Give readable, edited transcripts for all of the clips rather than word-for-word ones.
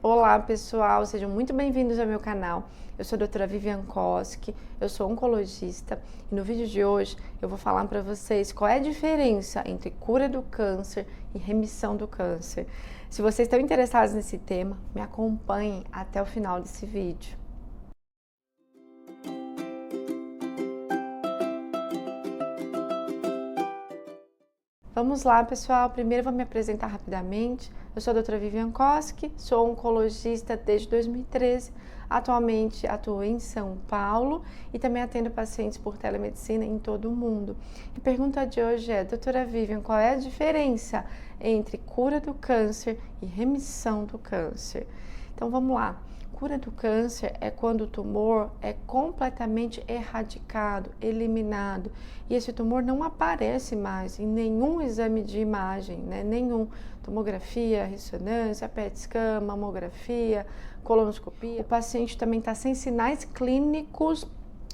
Olá pessoal, sejam muito bem-vindos ao meu canal. Eu sou a doutora Vivian Koski, eu sou oncologista e no vídeo de hoje eu vou falar para vocês qual é a diferença entre cura do câncer e remissão do câncer. Se vocês estão interessados nesse tema, me acompanhem até o final desse vídeo. Vamos lá, pessoal. Primeiro eu vou me apresentar rapidamente. Eu sou a doutora Vivian Koski, sou oncologista desde 2013. Atualmente atuo em São Paulo e também atendo pacientes por telemedicina em todo o mundo. A pergunta de hoje é, doutora Vivian, qual é a diferença entre cura do câncer e remissão do câncer? Então vamos lá. Cura do câncer é quando o tumor é completamente erradicado, eliminado, e esse tumor não aparece mais em nenhum exame de imagem, nenhum, tomografia, ressonância, PET scan, mamografia, colonoscopia. O paciente também está sem sinais clínicos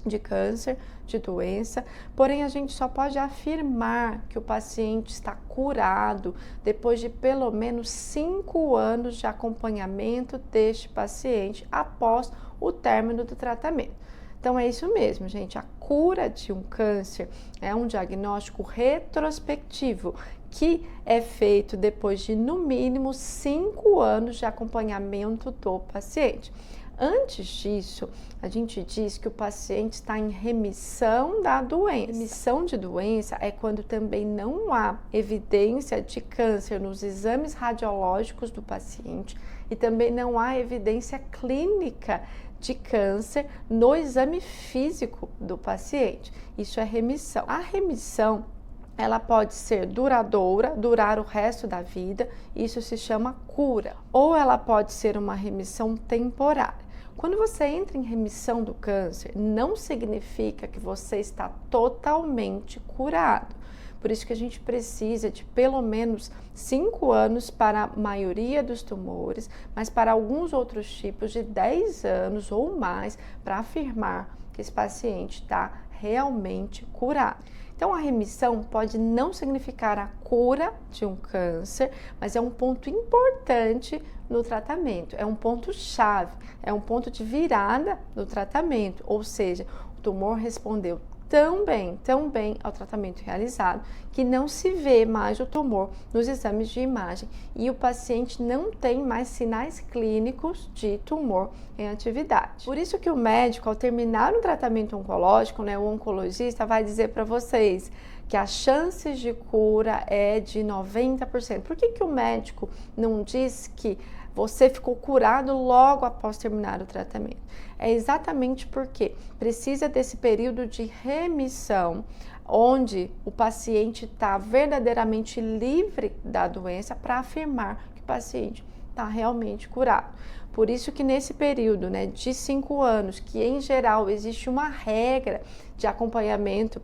de câncer, de doença, porém a gente só pode afirmar que o paciente está curado depois de pelo menos 5 anos de acompanhamento deste paciente após o término do tratamento. Então é isso mesmo, gente, a cura de um câncer é um diagnóstico retrospectivo que é feito depois de no mínimo 5 anos de acompanhamento do paciente. Antes disso, a gente diz que o paciente está em remissão da doença. Remissão de doença é quando também não há evidência de câncer nos exames radiológicos do paciente e também não há evidência clínica de câncer no exame físico do paciente. Isso é remissão. A remissão ela pode ser duradoura, durar o resto da vida, isso se chama cura. Ou ela pode ser uma remissão temporária. Quando você entra em remissão do câncer, não significa que você está totalmente curado. Por isso que a gente precisa de pelo menos 5 anos para a maioria dos tumores, mas para alguns outros tipos de 10 anos ou mais para afirmar que esse paciente está realmente curado. Então, a remissão pode não significar a cura de um câncer, mas é um ponto importante no tratamento, é um ponto-chave, é um ponto de virada no tratamento, ou seja, o tumor respondeu tão bem ao tratamento realizado, que não se vê mais o tumor nos exames de imagem e o paciente não tem mais sinais clínicos de tumor em atividade. Por isso que o médico, ao terminar um tratamento oncológico, o oncologista vai dizer para vocês que as chances de cura é de 90%. Por que o médico não diz que você ficou curado logo após terminar o tratamento? É exatamente porque precisa desse período de remissão, onde o paciente está verdadeiramente livre da doença para afirmar que o paciente está realmente curado. Por isso que nesse período de 5 anos, que em geral existe uma regra de acompanhamento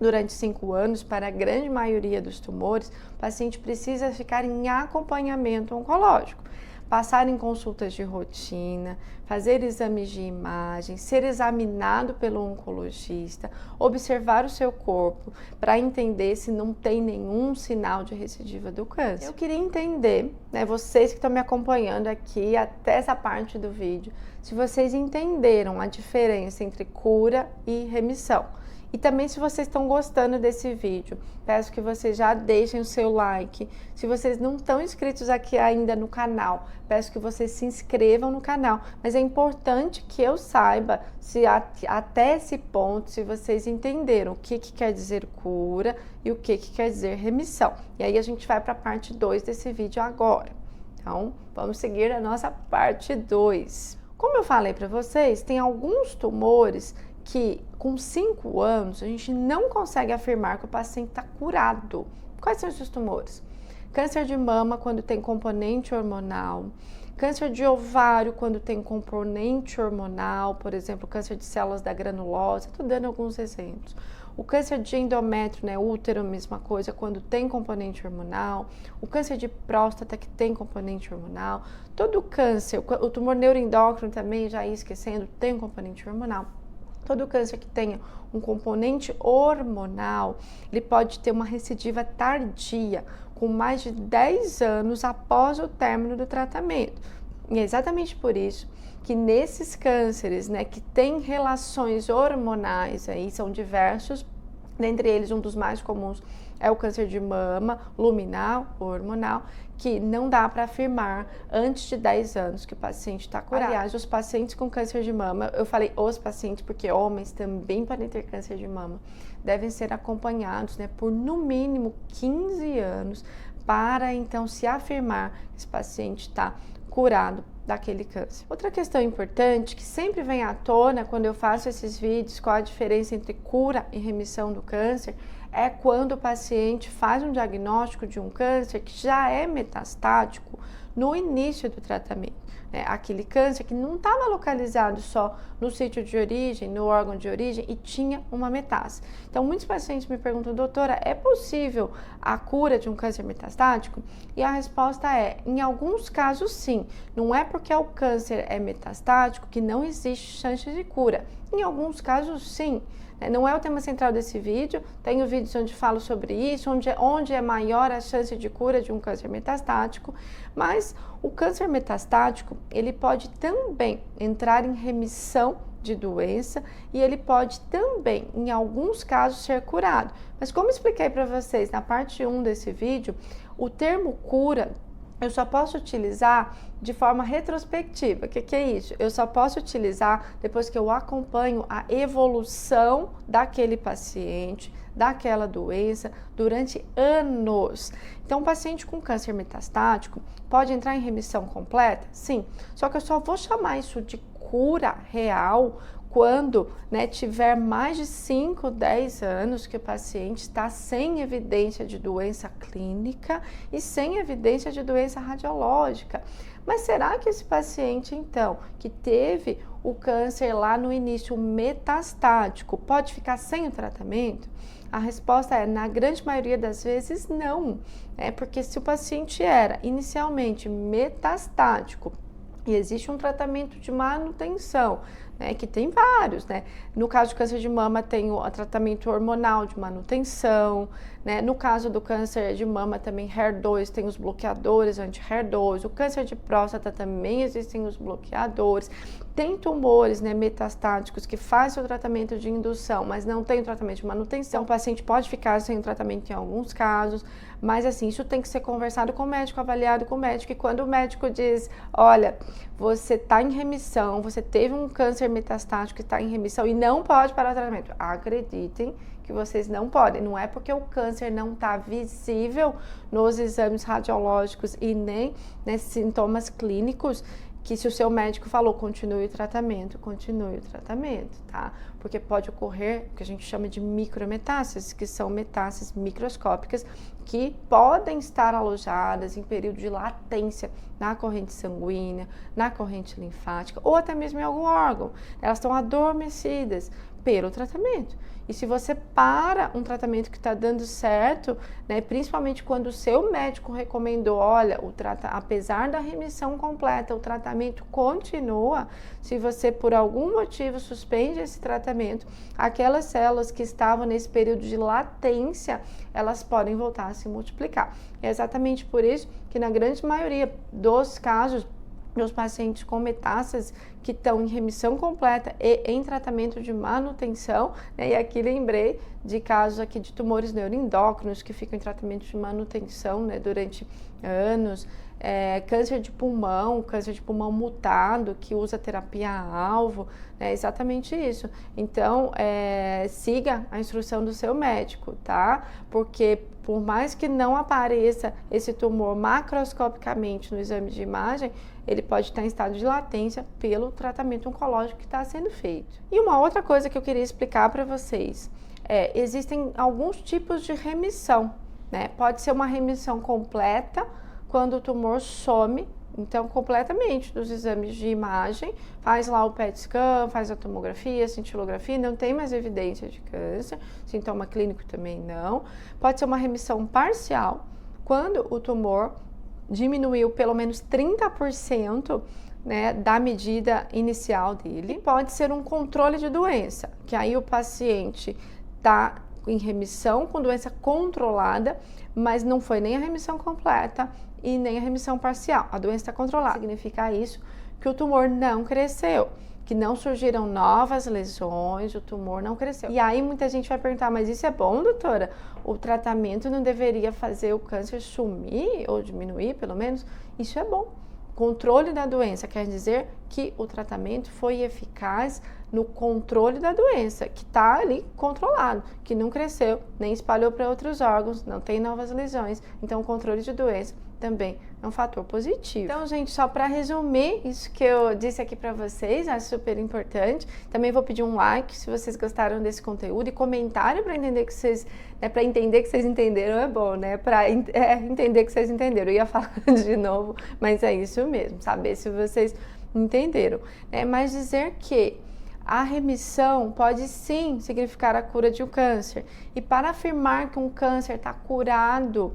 durante 5 anos para a grande maioria dos tumores, o paciente precisa ficar em acompanhamento oncológico. Passar em consultas de rotina, fazer exames de imagem, ser examinado pelo oncologista, observar o seu corpo para entender se não tem nenhum sinal de recidiva do câncer. Eu queria entender, vocês que estão me acompanhando aqui até essa parte do vídeo, se vocês entenderam a diferença entre cura e remissão. E também, se vocês estão gostando desse vídeo, peço que vocês já deixem o seu like. Se vocês não estão inscritos aqui ainda no canal, peço que vocês se inscrevam no canal. Mas é importante que eu saiba se até esse ponto, se vocês entenderam o que quer dizer cura e o que quer dizer remissão. E aí a gente vai para a parte 2 desse vídeo agora. Então, vamos seguir a nossa parte 2. Como eu falei para vocês, tem alguns tumores que com 5 anos a gente não consegue afirmar que o paciente está curado. Quais são esses tumores? Câncer de mama quando tem componente hormonal, câncer de ovário quando tem componente hormonal, por exemplo, câncer de células da granulose, estou dando alguns exemplos. O câncer de endométrio, útero, mesma coisa, quando tem componente hormonal. O câncer de próstata que tem componente hormonal. Todo câncer, o tumor neuroendócrino também, já ia esquecendo, tem um componente hormonal. Todo câncer que tenha um componente hormonal, ele pode ter uma recidiva tardia, com mais de 10 anos após o término do tratamento. E é exatamente por isso que nesses cânceres, né, que têm relações hormonais, aí são diversos, dentre eles um dos mais comuns é o câncer de mama, luminal ou hormonal, que não dá para afirmar antes de 10 anos que o paciente está curado. Aliás, os pacientes com câncer de mama, eu falei os pacientes porque homens também podem ter câncer de mama, devem ser acompanhados, né, por no mínimo 15 anos para então se afirmar que esse paciente está curado daquele câncer. Outra questão importante que sempre vem à tona quando eu faço esses vídeos, qual a diferença entre cura e remissão do câncer, é quando o paciente faz um diagnóstico de um câncer que já é metastático no início do tratamento. Aquele câncer que não estava localizado só no sítio de origem, no órgão de origem e tinha uma metástase. Então, muitos pacientes me perguntam, doutora, é possível a cura de um câncer metastático? E a resposta é, em alguns casos sim. Não é porque o câncer é metastático que não existe chance de cura. Em alguns casos sim. Não é o tema central desse vídeo, tenho vídeos onde falo sobre isso, onde é maior a chance de cura de um câncer metastático, mas o câncer metastático, ele pode também entrar em remissão de doença e ele pode também, em alguns casos, ser curado. Mas como expliquei para vocês na parte 1 desse vídeo, o termo cura eu só posso utilizar de forma retrospectiva. O que é isso? Eu só posso utilizar depois que eu acompanho a evolução daquele paciente, daquela doença, durante anos. Então, um paciente com câncer metastático pode entrar em remissão completa? Sim. Só que eu só vou chamar isso de cura real quando tiver mais de 5, 10 anos que o paciente está sem evidência de doença clínica e sem evidência de doença radiológica. Mas será que esse paciente, então, que teve o câncer lá no início metastático, pode ficar sem o tratamento? A resposta é, na grande maioria das vezes, não. Porque se o paciente era inicialmente metastático, e existe um tratamento de manutenção, que tem vários, No caso do câncer de mama tem o tratamento hormonal de manutenção, No caso do câncer de mama também HER2 tem os bloqueadores anti-HER2, o câncer de próstata também existem os bloqueadores, tem tumores, metastáticos que fazem o tratamento de indução, mas não tem o tratamento de manutenção, o paciente pode ficar sem o tratamento em alguns casos, mas assim, isso tem que ser conversado com o médico, avaliado com o médico, e quando o médico diz, olha, você está em remissão, você teve um câncer metastático que está em remissão e não pode parar o tratamento, acreditem que vocês não podem, não é porque o câncer não está visível nos exames radiológicos e nem sintomas clínicos, que se o seu médico falou continue o tratamento, tá? Porque pode ocorrer o que a gente chama de micrometástases, que são metástases microscópicas que podem estar alojadas em período de latência na corrente sanguínea, na corrente linfática ou até mesmo em algum órgão. Elas estão adormecidas pelo tratamento. E se você para um tratamento que está dando certo, principalmente quando o seu médico recomendou, olha, apesar da remissão completa, o tratamento continua, se você por algum motivo suspende esse tratamento, aquelas células que estavam nesse período de latência, elas podem voltar a se multiplicar. É exatamente por isso que na grande maioria dos casos, dos pacientes com metástases que estão em remissão completa e em tratamento de manutenção, e aqui lembrei de casos aqui de tumores neuroendócrinos que ficam em tratamento de manutenção durante anos, câncer de pulmão mutado que usa terapia-alvo, é exatamente isso. Então, siga a instrução do seu médico, tá? Porque por mais que não apareça esse tumor macroscopicamente no exame de imagem, ele pode estar em estado de latência pelo tratamento oncológico que está sendo feito. E uma outra coisa que eu queria explicar para vocês, existem alguns tipos de remissão, Pode ser uma remissão completa, quando o tumor some, então completamente dos exames de imagem, faz lá o PET scan, faz a tomografia, a cintilografia, não tem mais evidência de câncer, sintoma clínico também não. Pode ser uma remissão parcial, quando o tumor diminuiu pelo menos 30%, da medida inicial dele. E pode ser um controle de doença, que aí o paciente está em remissão com doença controlada, mas não foi nem a remissão completa e nem a remissão parcial. A doença está controlada. Significa isso que o tumor não cresceu, que não surgiram novas lesões, o tumor não cresceu. E aí muita gente vai perguntar, mas isso é bom, doutora? O tratamento não deveria fazer o câncer sumir ou diminuir, pelo menos? Isso é bom. Controle da doença quer dizer que o tratamento foi eficaz no controle da doença, que está ali controlado, que não cresceu, nem espalhou para outros órgãos, não tem novas lesões. Então, o controle de doença também é um fator positivo. Então, gente, só para resumir isso que eu disse aqui para vocês, acho super importante. Também vou pedir um like se vocês gostaram desse conteúdo e comentário para entender que vocês, para entender que vocês entenderam é bom, né? Para entender que vocês entenderam. Eu ia falar de novo, mas é isso mesmo, saber se vocês entenderam. Mas dizer que a remissão pode sim significar a cura de um câncer. E para afirmar que um câncer está curado,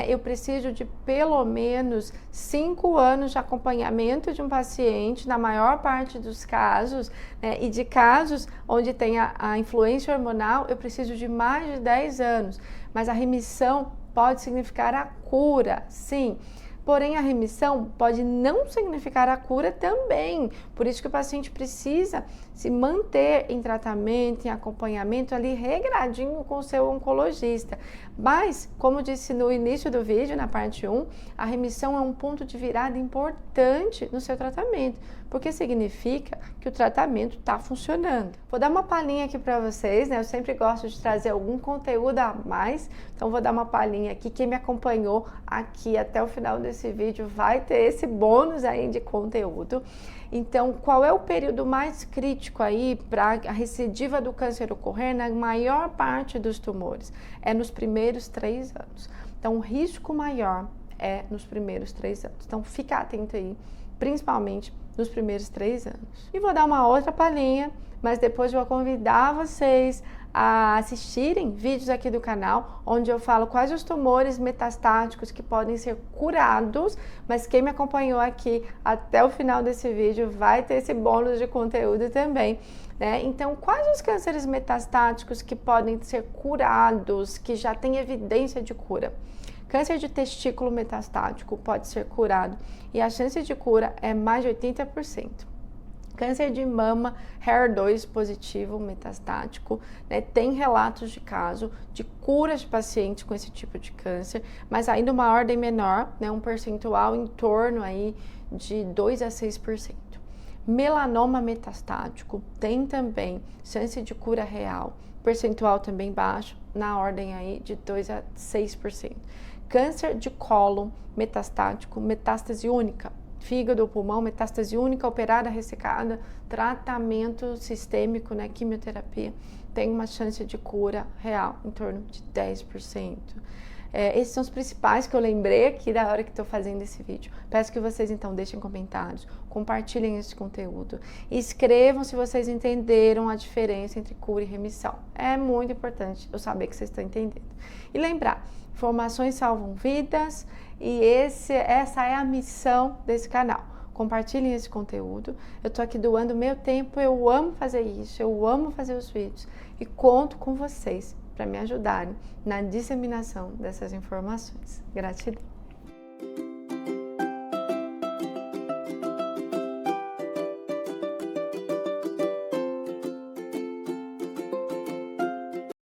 eu preciso de pelo menos 5 anos de acompanhamento de um paciente, na maior parte dos casos, e de casos onde tem a influência hormonal, eu preciso de mais de 10 anos. Mas a remissão pode significar a cura, sim. Porém, a remissão pode não significar a cura também. Por isso que o paciente precisa se manter em tratamento, em acompanhamento ali regradinho com o seu oncologista. Mas, como disse no início do vídeo, na parte 1, a remissão é um ponto de virada importante no seu tratamento, porque significa que o tratamento está funcionando. Vou dar uma palhinha aqui para vocês, né? Eu sempre gosto de trazer algum conteúdo a mais, então vou dar uma palhinha aqui. Quem me acompanhou aqui até o final desse vídeo vai ter esse bônus aí de conteúdo. Então, qual é o período mais crítico aí para a recidiva do câncer ocorrer na maior parte dos tumores? É nos primeiros 3 anos. Então, o risco maior é nos primeiros 3 anos. Então, fica atento aí, principalmente nos primeiros 3 anos. E vou dar uma outra palhinha, mas depois vou convidar vocês a assistirem vídeos aqui do canal, onde eu falo quais os tumores metastáticos que podem ser curados, mas quem me acompanhou aqui até o final desse vídeo vai ter esse bônus de conteúdo também, né? Então, quais os cânceres metastáticos que podem ser curados, que já tem evidência de cura? Câncer de testículo metastático pode ser curado e a chance de cura é mais de 80%. Câncer de mama HER2 positivo metastático, né? Tem relatos de caso de cura de pacientes com esse tipo de câncer, mas ainda uma ordem menor, né? Um percentual em torno aí de 2 a 6%. Melanoma metastático tem também chance de cura real, percentual também baixo, na ordem aí de 2 a 6%. Câncer de cólon metastático, metástase única, fígado, pulmão, metástase única, operada, ressecada, tratamento sistêmico, né, quimioterapia, tem uma chance de cura real em torno de 10%. Esses são os principais que eu lembrei aqui da hora que estou fazendo esse vídeo. Peço que vocês então deixem comentários, compartilhem esse conteúdo, escrevam se vocês entenderam a diferença entre cura e remissão. É muito importante eu saber que vocês estão entendendo. E lembrar, informações salvam vidas e essa é a missão desse canal. Compartilhem esse conteúdo. Eu tô aqui doando meu tempo, eu amo fazer isso, eu amo fazer os vídeos e conto com vocês para me ajudarem na disseminação dessas informações. Gratidão.